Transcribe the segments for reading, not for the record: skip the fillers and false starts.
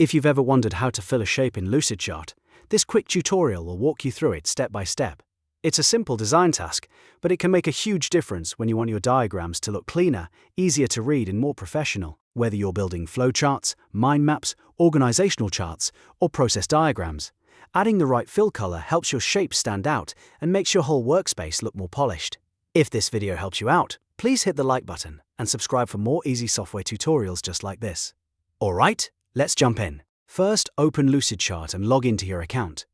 If you've ever wondered how to fill a shape in Lucidchart, this quick tutorial will walk you through it step by step. It's a simple design task, but it can make a huge difference when you want your diagrams to look cleaner, easier to read and more professional. Whether you're building flowcharts, mind maps, organizational charts, or process diagrams, adding the right fill color helps your shape stand out and makes your whole workspace look more polished. If this video helps you out, please hit the like button and subscribe for more easy software tutorials just like this. Alright, let's jump in. First, open Lucidchart and log into your account.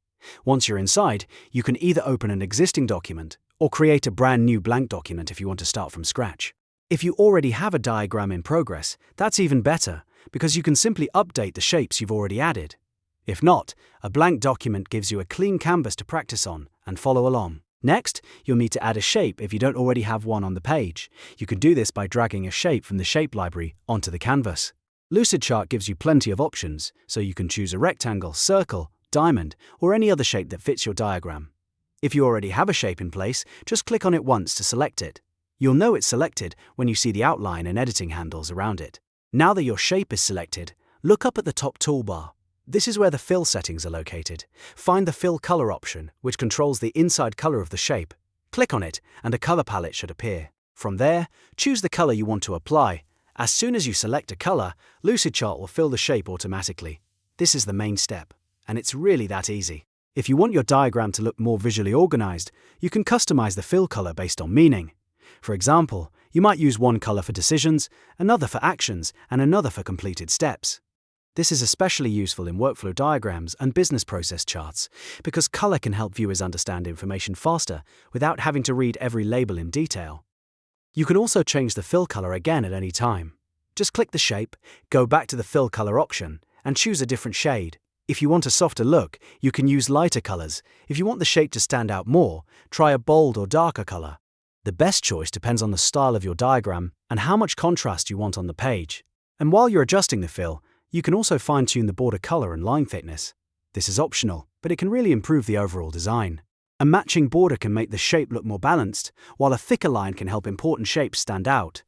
Once you're inside, you can either open an existing document or create a brand new blank document if you want to start from scratch. If you already have a diagram in progress, that's even better because you can simply update the shapes you've already added. If not, a blank document gives you a clean canvas to practice on and follow along. Next, you'll need to add a shape if you don't already have one on the page. You can do this by dragging a shape from the shape library onto the canvas. Lucidchart gives you plenty of options, so you can choose a rectangle, circle, diamond, or any other shape that fits your diagram. If you already have a shape in place, just click on it once to select it. You'll know it's selected when you see the outline and editing handles around it. Now that your shape is selected, look up at the top toolbar. This is where the fill settings are located. Find the fill color option, which controls the inside color of the shape. Click on it, and a color palette should appear. From there, choose the color you want to apply. As soon as you select a color, Lucidchart will fill the shape automatically. This is the main step, and it's really that easy. If you want your diagram to look more visually organized, you can customize the fill color based on meaning. For example, you might use one color for decisions, another for actions, and another for completed steps. This is especially useful in workflow diagrams and business process charts, because color can help viewers understand information faster without having to read every label in detail. You can also change the fill color again at any time. Just click the shape, go back to the fill color option, and choose a different shade. If you want a softer look, you can use lighter colors. If you want the shape to stand out more, try a bold or darker color. The best choice depends on the style of your diagram and how much contrast you want on the page. And while you're adjusting the fill, you can also fine-tune the border color and line thickness. This is optional, but it can really improve the overall design. A matching border can make the shape look more balanced, while a thicker line can help important shapes stand out.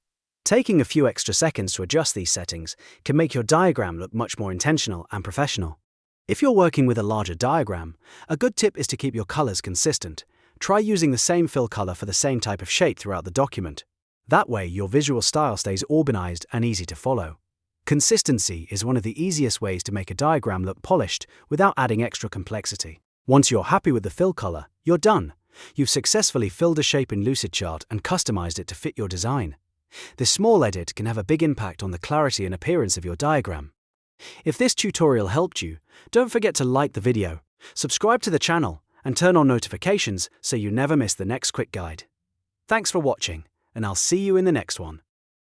Taking a few extra seconds to adjust these settings can make your diagram look much more intentional and professional. If you're working with a larger diagram, a good tip is to keep your colors consistent. Try using the same fill color for the same type of shape throughout the document. That way, your visual style stays organized and easy to follow. Consistency is one of the easiest ways to make a diagram look polished without adding extra complexity. Once you're happy with the fill color, you're done. You've successfully filled a shape in Lucidchart and customized it to fit your design. This small edit can have a big impact on the clarity and appearance of your diagram. If this tutorial helped you, don't forget to like the video, subscribe to the channel, and turn on notifications so you never miss the next quick guide. Thanks for watching, and I'll see you in the next one.